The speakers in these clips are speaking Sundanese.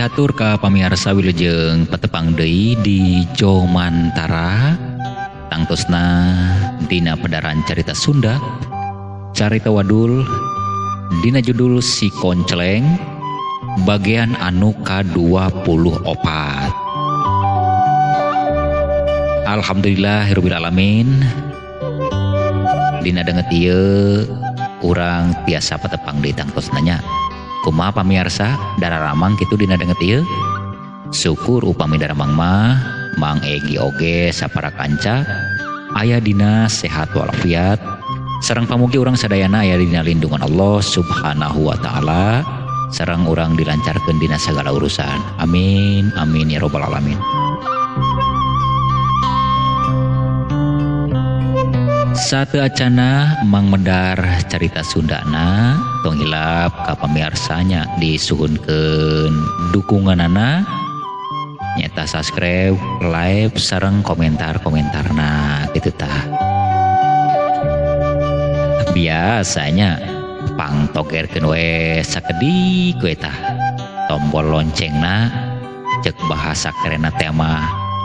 Pihatur ka pamirsa wilujeng petepang deui di Jomantara tangtosna dina pedaran carita Sunda carita wadul dina judul Si Konceleng bagian anu ka-24. Alhamdulillahirabbil alamin. Dina denget ieu urang tiasa petepang deui tangtosna nya. Kumaha pamirsa dararamang kitu dina denget ieu? Syukur upami daramang mah Mang Egi oge sapara kanca aya dina sehat walafiat sareng pamugi urang sadayana aya dina lindungan Allah Subhanahu wa taala sareng urang dilancarkeun dina sagala urusan. Amin amin ya rabbal alamin. Satu acana Mang Medar carita Sundana tong hilap ka pamiarsanya disuhunkeun dukunganana nyata subscribe, like, sareng komentarna kitu tah. Biasanya pangtogerkeun we sakedik we tah tombol loncengna cek bahasa kerenna tema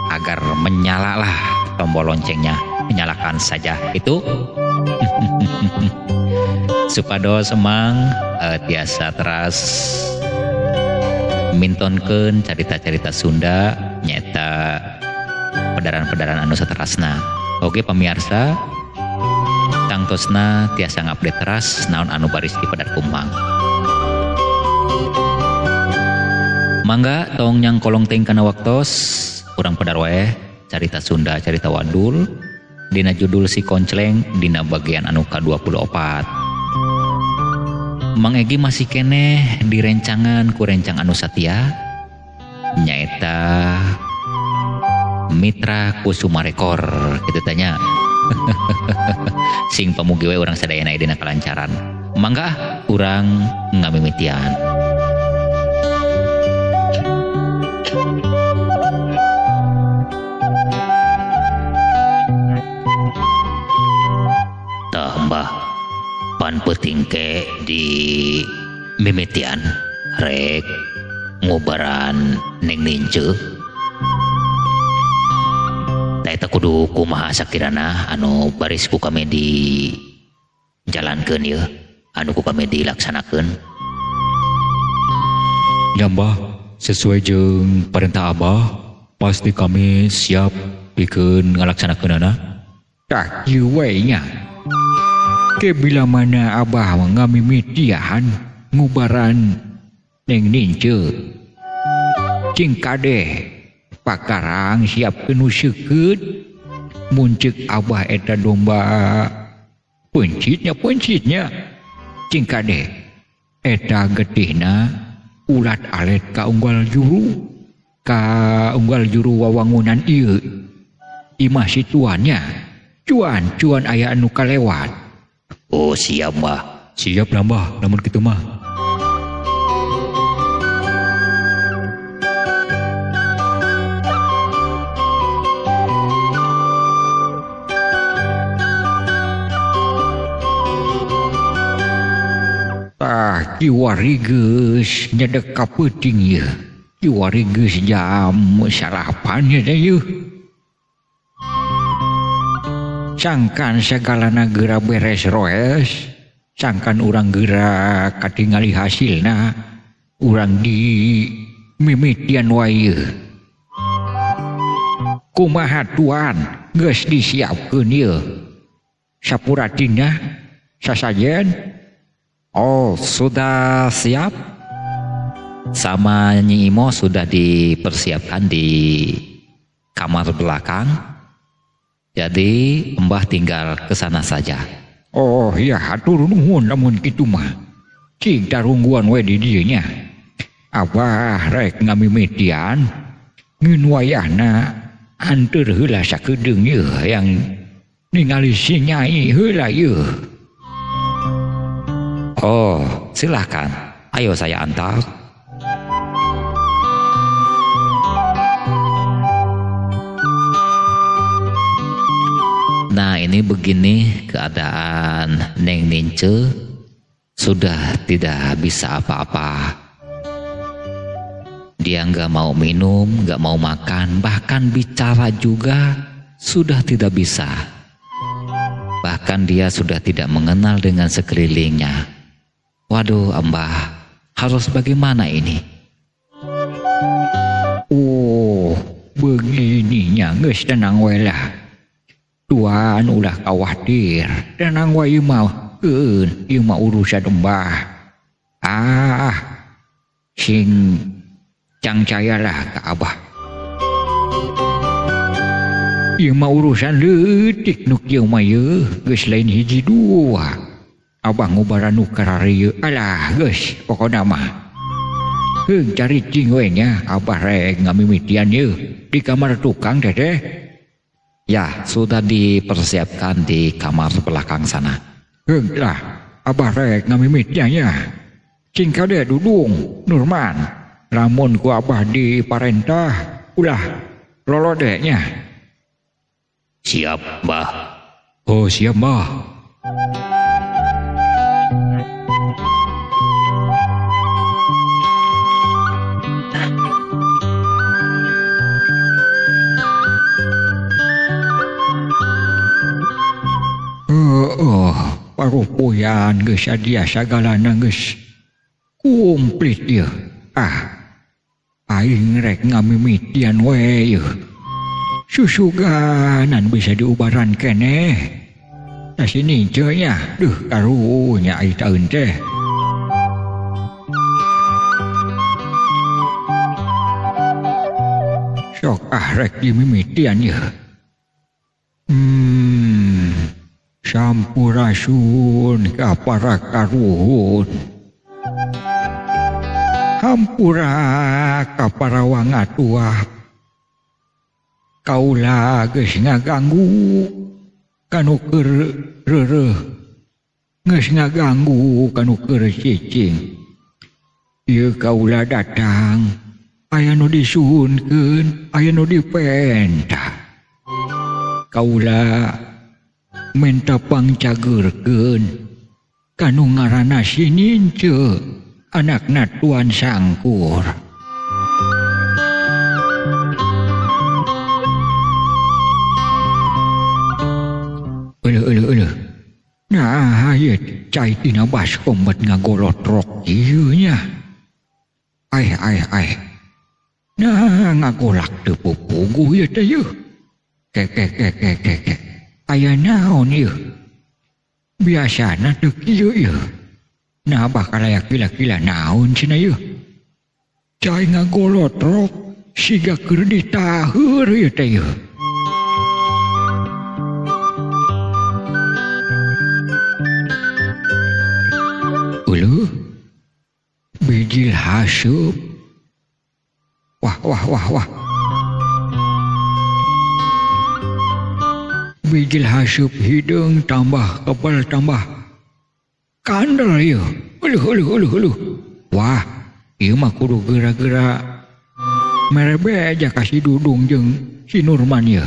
agar menyala lah tombol loncengnya. Menyalakan saja itu supados semang tiasa teras mintonkeun carita-carita Sunda nyata pedaran-pedaran anu saterasna. Oge pamirsa tangtosna tiasa ngupdate teras naon anu baris di pedar kumbang. Mangga tong nyang kolong ting kana waktos urang pedar wae carita Sunda carita wadul dina judul Si Konceleng dina bagian anu ka-24. Mang Egi masih keneh direncangan ku rencang anu satia nyaeta Mitra Kusumarekor kitu tanya. Sing pamugi we urang sadayana dina kalancaran. Mangga urang ngamimitian. Mbah pan peuting ke di mimitian rek ngubaran Neng Nince eta kudu kumaha sakirana anu baris ku kami di jalankeun ieu anu ku kami dilaksanakeun. Ya Mbah, sesuai jeung perintah Abah pasti kami siap pikeun ngalaksanakeunana. Tak ieu we nya. Ke bila mana Abah ngamimitian ngubaran Neng Nince cing kadeh pakarang siap kenu seukeut mun ceuk Abah eta domba pencitnya cing kadeh eta getihna ulat alet ka unggal juru wawangunan ieu imah situannya cuan aya anu kalewat. Oh siap Mbah. Siap lah Mbah, namun kitu mah. Tah kiwari geus nyedek ka peuting ieu. Kiwari geus jam sarapan nya ieu. Sangkan sagalana geura beres roes, sangkan urang geura katingali hasilna, urang di mimitian wae. Kumaha tuan geus disiapkeun ieu? Sapuratina sasajen? Oh, sudah siap? Sama Nyi Imo sudah dipersiapkan di kamar belakang. Jadi Mbah tinggal ke sana saja. Oh ya hatur nuhun lamun kitu mah. Cing tarungguan we di dieu nya. Abah rek ngamimitian ngeun wayahna anteur heula sakedeung ieu yang ningali si Nyai heula ieu. Oh, silakan. Ayo saya antar. Nah ini begini keadaan Neng Nince sudah tidak bisa apa-apa. Dia nggak mau minum, nggak mau makan, bahkan bicara juga sudah tidak bisa. Bahkan dia sudah tidak mengenal dengan sekelilingnya. Waduh, Mbah, harus bagaimana ini? Oh, begininya geus tenang wae lah. Tuan ulah khawatir, tenang wae mah. Ieu mah urusan Mbah. Sing cangcayalah ka Abah. Ieu mah urusan leutik nu kieu mah yeuh, geus lain hiji dua. Abah ngubaran nu kararieu. Alah, geus pokona mah. Heung caricing we nya, Abah rek ngamimitian yeuh di kamar tukang Teteh. Ya, sudah dipersiapkan di kamar belakang sana. Heung lah, Abah rek ngamimitian nya. Cing kade Dudung, Nurman. Lamun ku Abah diparentah, ulah lolode nya. Siap, Mbah. Oh, siap, Mbah. Parupuyan geus adia sagalana geus komplit ieu. Aing rek ngamimitian we ieu. Susuganan bisa diubaran keneh. Sini nya, duh karunya ai taeun teh. Sok rek dimimitian ieu. Sampurasun ka para karuhun. Hampura ka para wangatua. Kaula geus ngaganggu kanu keur reureuh. Geus ngaganggu kanu keur cicing. Ieu kaula datang aya nu disuhunkeun, aya nu dipentah. Kaula minta pangcageurkeun kanu ngaranna si Nince, anakna Tuan Sangkur. Eueuh. Nah, ieu cai tina baskom bet ngagolot rok ieu nya. Ai. Nah, ngagolak teu pupuguh ieu teh yeuh. Kek. Aya naon ieu? Biasana teu kieu ieu. Nah bakal aya kila-kila naon cenah ieu? Cai ngagolot rok siga keur ditaheur ieu teh ieu. Uluh. Bijil haseup. Wah. Bijil haseup hideung tambah kebal tambah kandel ieu. Uluh. Wah, ieu mah kudu geura-geura merebe aja kasih Dudung jeung si Nurman ieu.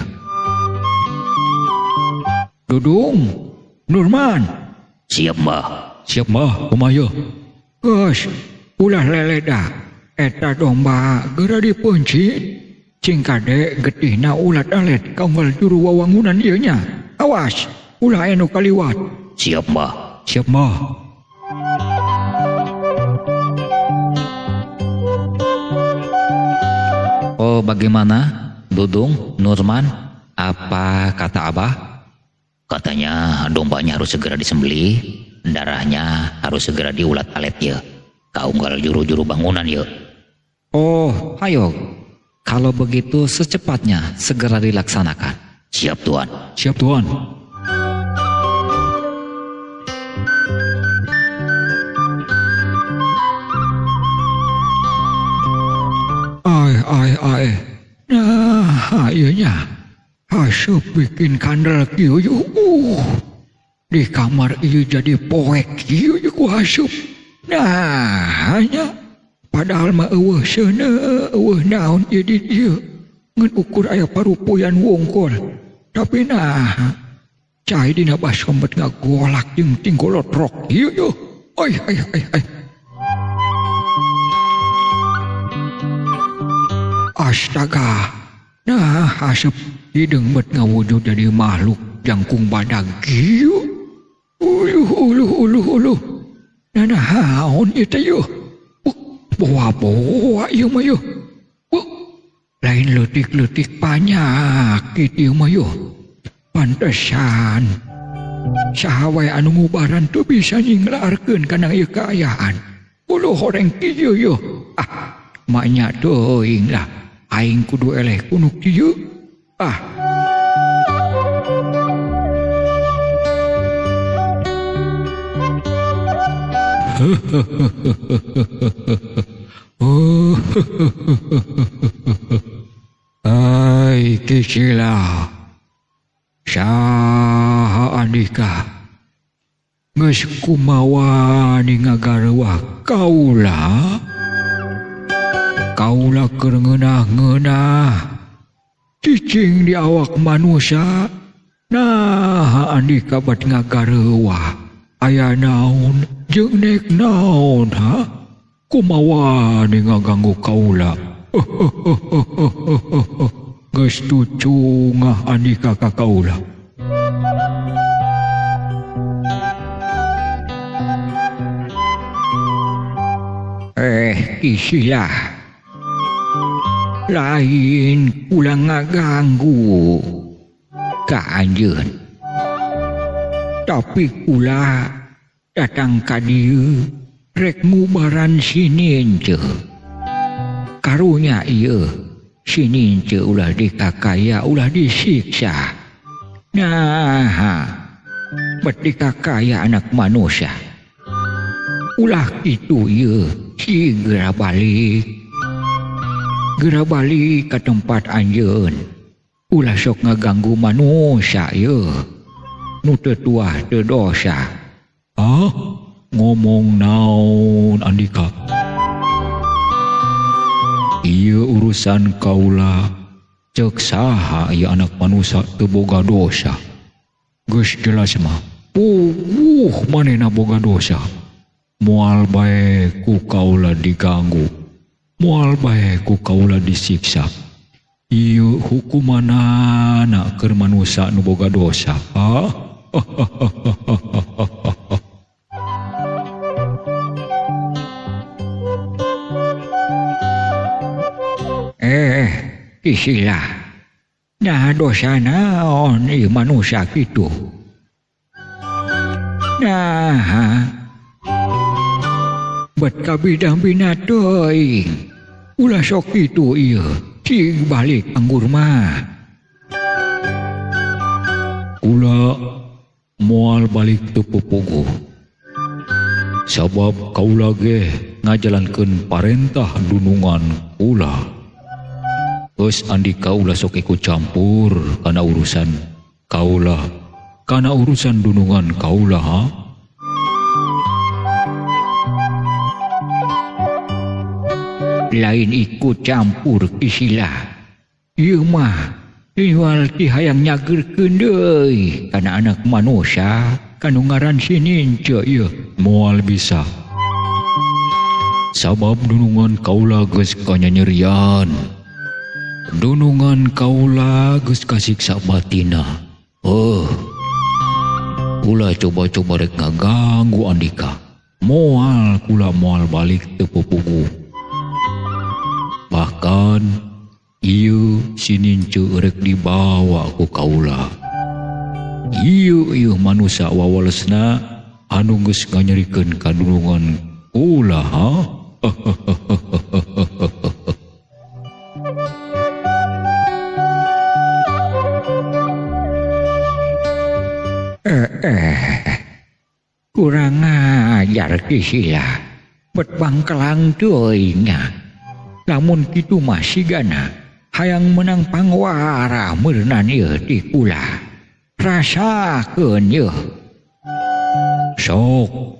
Dudung, Nurman. Siap, Mbah. Siap, Mbah. Kumaha yeuh? Geus, ulah leleda. Eta domba geura dipencit. Cing kade getihna ulat alet kaunggal juru wawangunan ieu nya. Awas, ulah anu kaliwat. Siap, Mbah. Siap, Mbah. Oh, bagaimana, Dudung, Nurman? Apa kata Abah? Katanya dombanya harus segera disembelih, darahnya harus segera diulat alet ya. Kaunggal juru-juru bangunan ya. Oh, ayo. Kalau begitu secepatnya segera dilaksanakan. Siap, Tuan. Siap, Tuan. Ai. Nah, ieunya. Haseup bikin kandel kieu yeuh. Di kamar ieu jadi poek kieu ku haseup. Nah, nya. Padahal mah eueuh seuneu, eueuh naon ieu di dieu. Ngan ukur aya parupuyan wungkul. Tapi nah, cai dina baskom bet ngagolak jeung tinggolot rok ieu yeuh. Ai. Astaga. Nah, asap hidung bet ngawujud jadi makhluk jangkung badag giu. Uluh. Nah, haon itu yuk. Bawa yuk mah yuk. Lain letik-letik panyakit yuk mah yuk. Pantesan. Sahawai anu ngubaran tu bisa nyinglarkeun kana ieu kaayaan. Uluh horeng kieu yuk. Maknya teuing lah. Aing kudu eleh kunuk kieu. Ai Kisila. Saha Andika. Geus kumawa ni ngagareuah kaula. Kaula keur ngeunah-ngeunah cicing di awak manusia. Nah Andika bat ngagareuah aya naon jeung nek naon kumawa ni ngaganggu kaula. Geus tucu ngah Andika ka kaula. Kisilah. Lain ulang ngaganggu ka anjeun. Tapi kula datang ka dieu rek ngubaran sininceuk. Karunya ieu sininceuk ulah dikakaya ulah disiksa. Nah, bet dikakaya anak manusia. Ulah kitu ieu segera balik. Gera balik ke tempat anjeun. Ulah sok ngaganggu manusia ye. Nu teu tuah teu dosa. Ngomong naon Andika? Ieu urusan kaula. Ceuk saha ieu anak manusia teu boga dosa. Geus jelas mah. Manehna boga dosa. Moal bae ku kaula diganggu. Moal bae ku kaula disiksa. Ieu hukumanana keur manusia nu boga dosa. Kisilah. Nah dosa naon ieu manusia kitu. Nah bet kabidang-bina teuing. Ulah sok kitu ieu cing balik anggur mah. Kula moal balik teu pupuguh. Sabab kaula ge ngajalankeun parentah dunungan kula. Geus Andika ulah sok ikut campur kana urusan kaula, kana urusan dunungan kaula. Lain ikut campur Kisilah. Ieu mah iwal ti hayang nyageurkeun deui kana anak manusia kanu ngaran sininceuk ieu moal bisa. Sabab dunungan kaula geus kanyanyerian. Dunungan kaula geus kasiksa batina. Kula coba-coba rek ngaganggu Andika. Moal kula moal balik teu pupuguh. Bahkan ieu sininceuk rek dibawa ku kaula. Ieu manusia wawalesna anu geus nganyerikeun kadunungan kula. Kurang ajar Kisilah. Bet bangkelang teuing nya. Lamun kitu mah sigana hayang menang pangwara meureunan ieu ti kula. Rasakeun ieu. Sok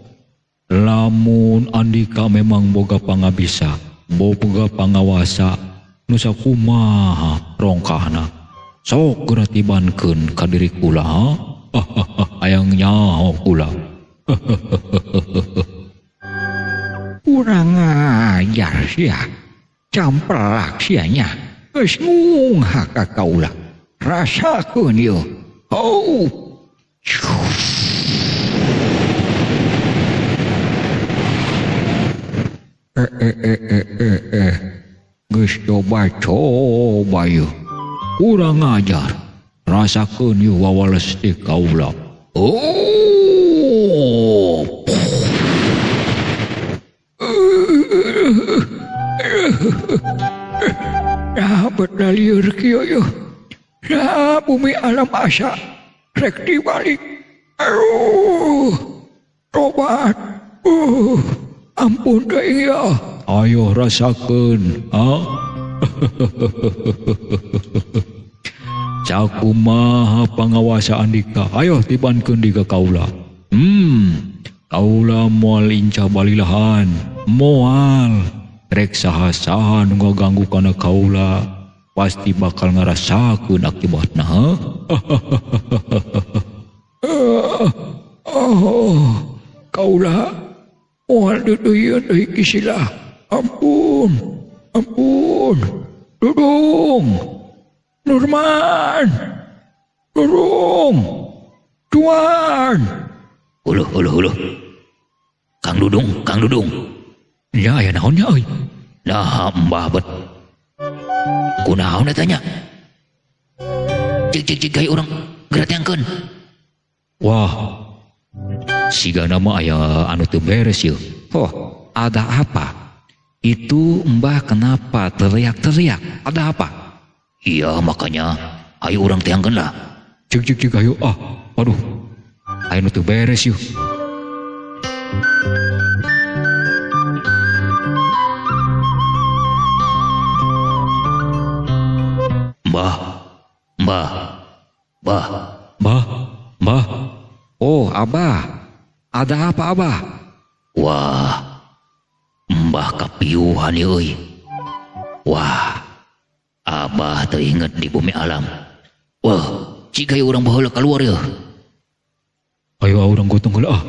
lamun Andika memang boga pangabisa, boga pangawasa nu sakumaha rongkahna. Sok geura tibankeun ka diri kula. Hayang nyaho kula. Kurang ajar sia. Campelak sianya. Geus ngungha ka kaula. Rasakeun ieu. Oh. Geus coba ieu. Kurang ajar. Rasakeun ieu wawales ti kaula. Oh. Nah, berdaliur kieu yeuh. Nah, bumi alam asa rek dibalik. Aduh. Tobat. Ampun teuing ya. Ayo rasakeun, ha? Cakumaha pangawasa andika. Ayo tibankeun di ka kaula. Kaula moal inca balilahan. Moal rek saha-saha nu ngaganggu kana kaula pasti bakal ngarasakeun akibatna, ha? Kaula moal duduyun deui kisilah. Ampun. Dudung. Nurman. Dudung. Tuan. Uluh. Kang Dudung. Ya, aya naon nya euy? Nah, mbah bet. Kunaon tanya? Cik gayu urang geratengkeun. Wah, siga nama aya anu teu beres yeuh. Oh, ada apa? Itu Mbah kenapa teriak-teriak? Ada apa? Iya, makanya ayo urang teangkeun lah. Cik ayo waduh. Aya nu teu beres yeuh. Mbah. Oh, Abah. Ada apa, Abah? Wah, Mbah kapiuhan euy. Wah, Abah teu inget di bumi alam. Wah, ciga urang baheula keluar ya. Ayo urang gotong heula.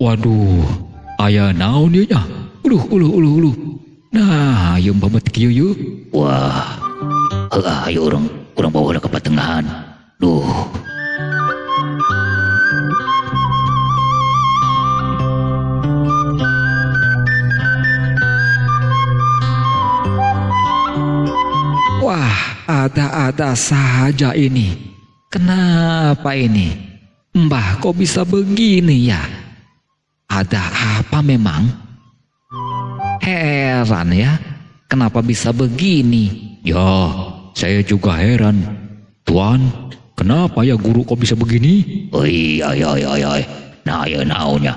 Waduh, aya naon ieu nya? Uluh. Nah, ayo babet kieu yeuh. Wah, ayo urang baheula ka patengahan. Duh. Wah, ada-ada saja ini. Kenapa ini? Mbah, kok bisa begini ya? Ada apa memang? Heran ya, kenapa bisa begini? Ya, saya juga heran. Tuan, kenapa ya guru kok bisa begini? Oi. Nah, ayo naonnya.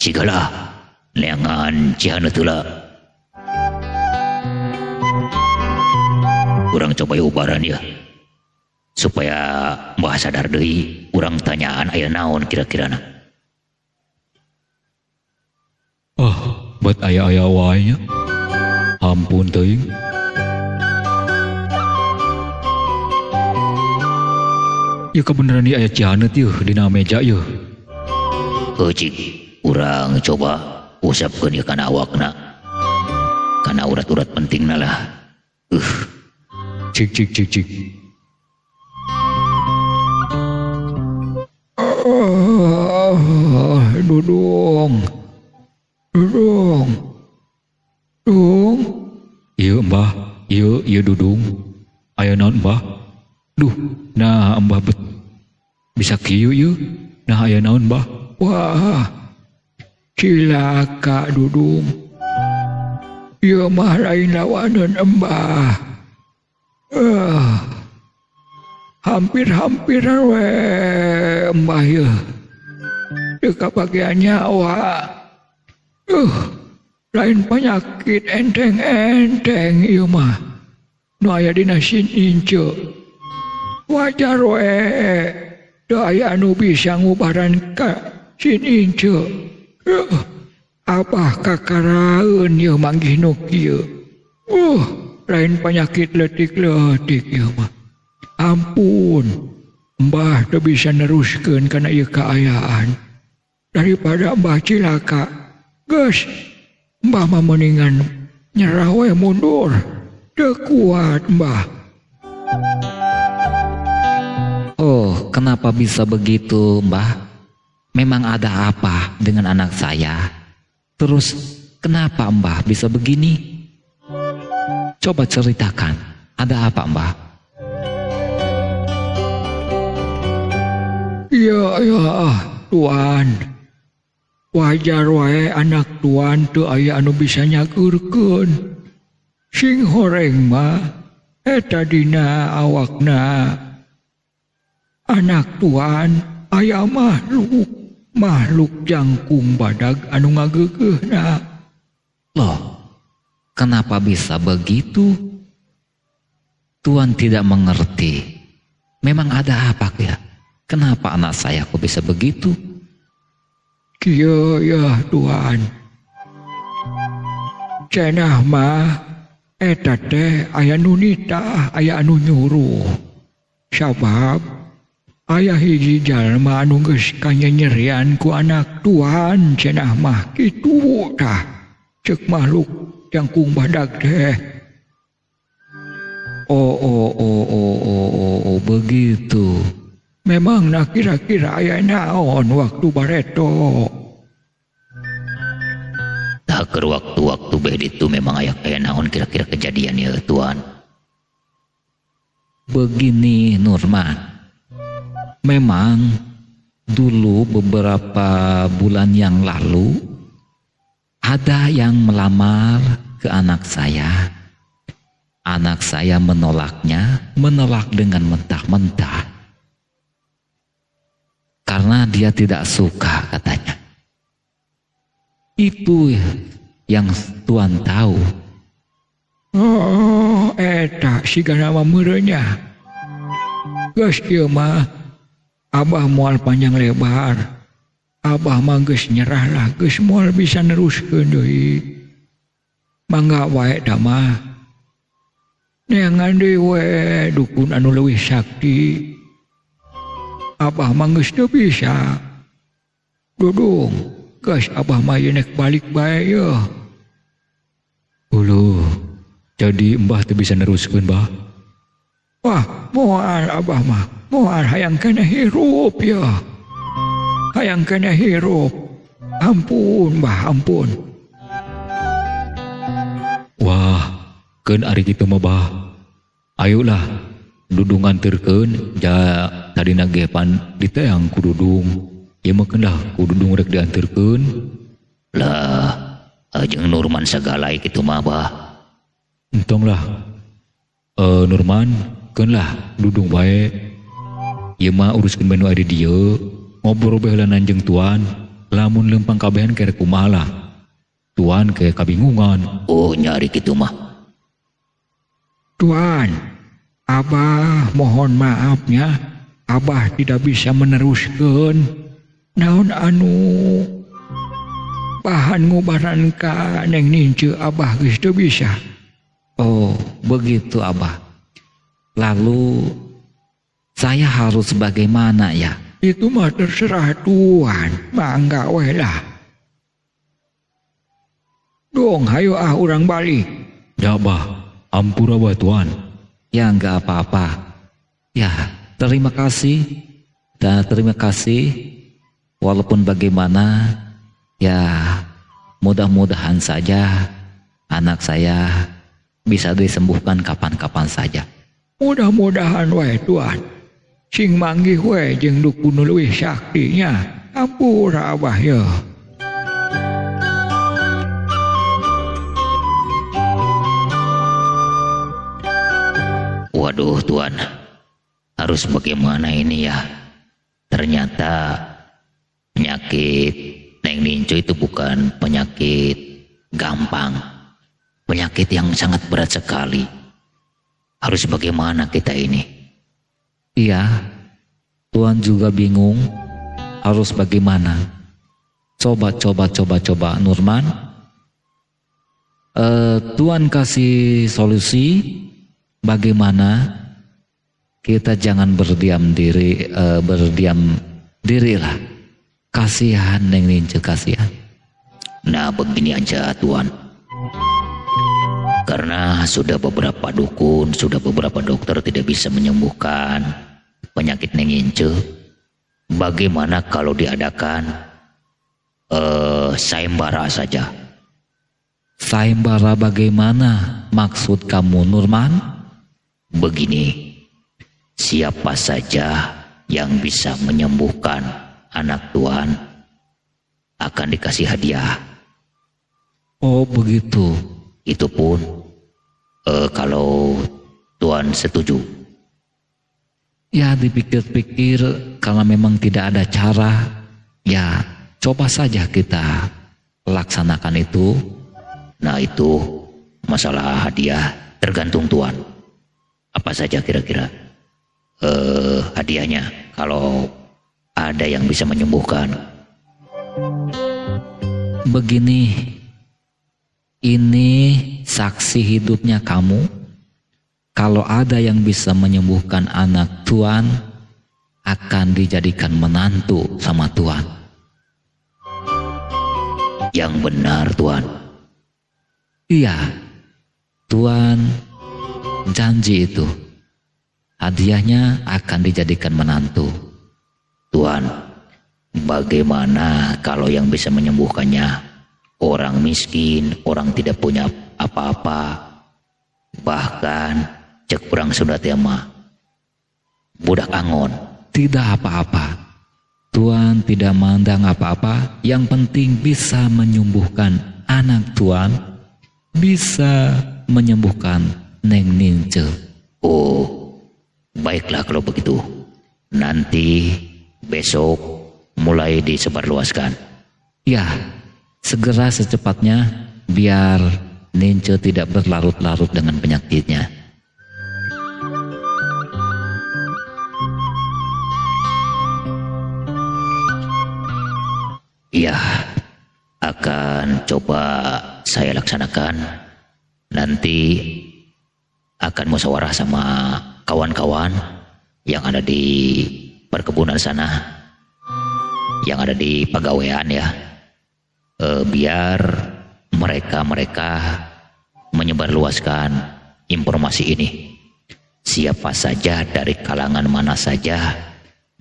Cigala, leangan cihana tula. Urang coba ubaran ya. Supaya Mbah sadar deui urang tanyaan aya naon kira-kirana. Bet aya-aya wae nya. Ampun teuing. Ya kebenaran ieu aya cihaneut yeuh dina meja yeuh. Cik, urang coba usapkeun ieu kana awakna. Kana urat-urat pentingna lah. Cik. Dudung. Ieu Mbah, ieu Dudung. Aya naon Mbah? Duh, nah Mbah bet. Bisa kieu ieu. Nah aya naon Mbah? Wah, cilaka Dudung. Ieu mah lain lawanan Mbah. Hampir we Mbah ya. Deka bagian nyawa. Lain penyakit enteng-enteng ieu mah. Nu aya dina sin ince. Wajar we. Teu aya anu bisa ngubaran ka sin ince. Abah kakaraeun ieu manggih nu kieu. Lain penyakit letik-letik ya mah. Ampun, Mbah teu bisa neruskeun kana ieu kaayaan. Daripada Mbah cilaka, geus Mbah mah mendingan nyerah we mundur. teu kuat, Mbah. Oh, kenapa bisa begitu, Mbah? Memang ada apa dengan anak saya? Terus, kenapa Mbah bisa begini? Coba ceritakan, ada apa, Mbah? Ya, Tuan. Wajar wae anak Tuan teu aya anu bisa nyageurkeun. Sing horeng mah eta dina awakna anak Tuan aya makhluk jangkung badag anu ngageugeuhna. Loh, kenapa bisa begitu? Tuan tidak mengerti. Memang ada apa ya? Kenapa anak saya kok bisa begitu? Kieu ya Tuan. Cenah mah eta teh aya nu nitah, aya anu nyuruh. Sabab aya hiji jalma anu geus kanyanyerian ku anak Tuan cenah mah kitu tah. Ceuk makhluk jangkung badag teh. Oh, begitu. Memang na kira-kira aya naon waktu bareto. Tak ke waktu-waktu begitu memang aya naon kira-kira kejadian ya Tuan. Begini Nurman. Memang dulu beberapa bulan yang lalu ada yang melamar ke anak saya. Anak saya menolak dengan mentah-mentah. Karena dia tidak suka katanya. Itu yang Tuan tahu. Oh, eta sigana mameureunya. Geus ieu mah Abah moal panjang lebar. Abah mah geus nyerah lah, geus moal bisa neruskeun deui. Mangga wae da mah. Neangan deui we dukun anu leuwih sakti. Abah mah geus teu bisa. Dudung, geus Abah mah nek balik bae yeuh. Uluh, jadi Mbah teu bisa neruskeun, Mbah. Wah, moal Abah mah, moal hayang kana hirup ya. Hayang kana hirup. Ampun, Mbah, ampun. Wah, keun ari kitu mah, Bah. Ayolah, Dudung nganterkeun ja tadina ge pan diteang ku Dudung. Ieu mah keun lah ku Dudung rek dianterkeun. Lah, jeung Nurman sagala kitu mah Bah. Entong lah. Nurman, keun lah Dudung bae. Ieu mah uruskeun menu ari dieu, ngobrol baheulanan jeung Tuan. Lamun lempang kabehan kere kumaha lah. Tuan ke kabingungan. Oh, nyari kitu mah. Tuan, Abah mohon maafnya, Abah tidak bisa meneruskan. Naon anu bahan ngubaran ka Neng Nince Abah geus teu bisa. Oh, begitu Abah. Lalu saya harus bagaimana ya? Itu mah terserah Tuan, mangga we lah. Dong, hayo urang balik. Ya Bah, ampura bah Tuan. Ya enggak apa-apa. Ya, terima kasih. Dan terima kasih. Walaupun bagaimana, ya mudah-mudahan saja anak saya bisa disembuhkan kapan-kapan saja. Mudah-mudahan we Tuan. Sing manggih we jeung dukun leuwih saktinya. Ampura Abah ya. Waduh Tuan, harus bagaimana ini ya? Ternyata penyakit Neng Ninco itu bukan penyakit gampang. Penyakit yang sangat berat sekali. Harus bagaimana kita ini? Iya, Tuan juga bingung harus bagaimana. Coba Nurman. Tuan kasih solusi. Bagaimana kita jangan berdiam diri lah. Kasihan Neng Nince, kasihan. Nah begini aja Tuan. Karena sudah beberapa dukun, sudah beberapa dokter tidak bisa menyembuhkan penyakit nengince. Bagaimana kalau diadakan sayembara saja? Sayembara bagaimana maksud kamu, Nurman? Begini, siapa saja yang bisa menyembuhkan anak tuan akan dikasih hadiah. Oh begitu. Itu pun kalau tuan setuju. Ya dipikir-pikir kalau memang tidak ada cara, ya coba saja kita laksanakan itu. Nah itu masalah hadiah tergantung tuan. Apa saja kira-kira hadiahnya kalau ada yang bisa menyembuhkan? Begini, ini saksi hidupnya kamu. Kalau ada yang bisa menyembuhkan anak tuan, akan dijadikan menantu sama tuan. Yang benar tuan. Iya, tuan janji itu. Hadiahnya akan dijadikan menantu. Tuan, bagaimana kalau yang bisa menyembuhkannya orang miskin, orang tidak punya apa-apa, bahkan cek kurang sudah tema budak angon? Tidak apa-apa. Tuan tidak mandang apa-apa. Yang penting bisa menyembuhkan anak tuan, bisa menyembuhkan Neng Nince. Oh, baiklah kalau begitu. Nanti besok mulai disebarluaskan. Ya, segera secepatnya biar Nince tidak berlarut-larut dengan penyakitnya. Iya, akan coba saya laksanakan. Nanti akan musyawarah sama kawan-kawan yang ada di perkebunan sana, yang ada di pegawaian ya. Biar mereka menyebarluaskan informasi ini. Siapa saja dari kalangan mana saja,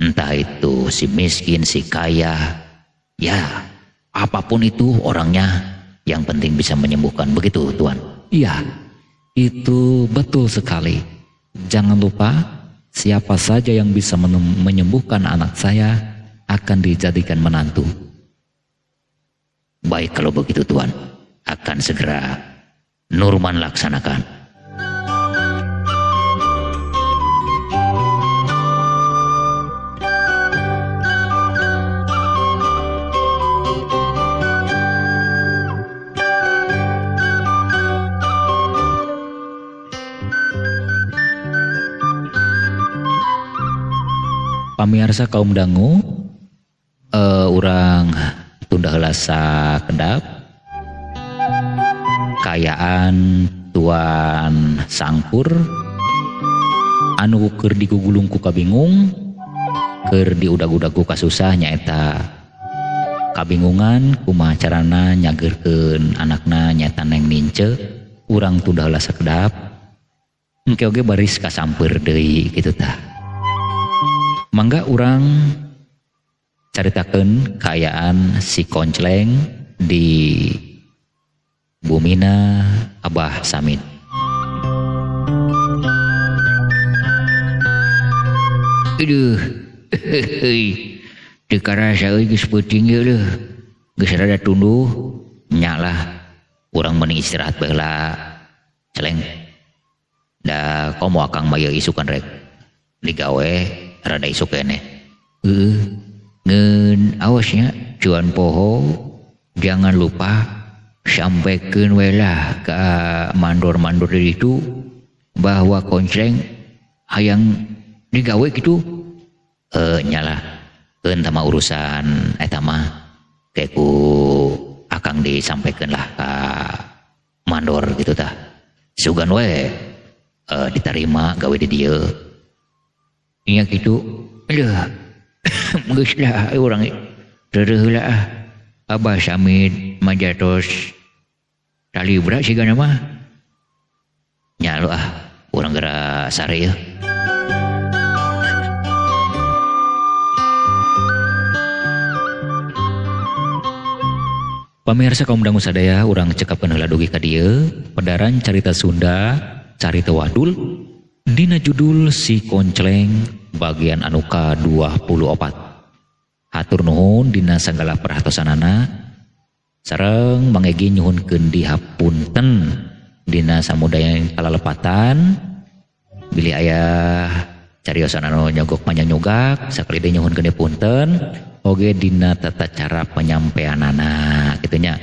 entah itu si miskin, si kaya, ya apapun itu orangnya, yang penting bisa menyembuhkan. Begitu tuan? Iya, itu betul sekali. Jangan lupa, siapa saja yang bisa menyembuhkan anak saya akan dijadikan menantu. Baik kalau begitu tuan, akan segera Nurman laksanakan. Pamirsa kaum dangu, urang tunda heula sakedap kayaan Tuan Sangpur anu keur digugulung ku kabingung, keur diudag-udag ku kasusah nyaeta kabingungan kumaha carana nyageurkeun anakna nyaeta Neng Nince. Urang tunda heula sakedap engke oge baris kasamper deui kitu tah. Mangga urang caritakeun kaayaan si Koncleng di bumina Abah Samin. Aduh, teu karasa euy geus peuting ieu leuh. Geus rada tunduh, nya lah. Urang mending istirahat baheula, Celeng. Da komo akang mah ieu isukan rek digawe rada isu kene. Ngeun awasnya cuan poho, jangan lupa sampaikan welah ke mandor-mandor itu bahwa Koncleng hayang digawe gitu. Nyala keun tama urusan eta mah keku akang disampaikan lah ka mandor gitu tah. Sugan we diterima gawe di dieu. Iya gitu. Aduh, geus lah urang reureuh lah. Abah Samid majatos talibra sigana mah. Nya lu urang geura sare ya. Pamirsa kaum dangu sadaya, urang cekapeun heula dugi ka dieu pedaran carita Sunda, carita Wadul dina judul Si Koncleng bagian anu ka-24. Hatur nuhun dina sanggala perhatosanana sareng Mang Egi nyuhunkeun dihapunten dina samudaya kalalepatan bilih aya cariosan anu nyogok panyanyugak sakali deui nyuhunkeun dipunten oge dina tata cara penyampaianana kitunya.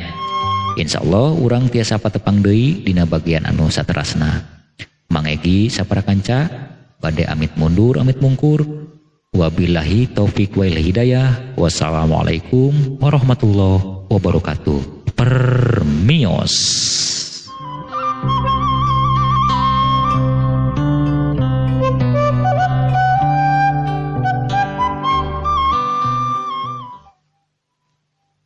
Insyaallah urang tiasa patepang deui dina bagian anu saterasna. Mang Egi saparakanca bade amit mundur amit mungkur. Wabillahi taufik wal hidayah. Wassalamualaikum warahmatullahi wabarakatuh. Permios.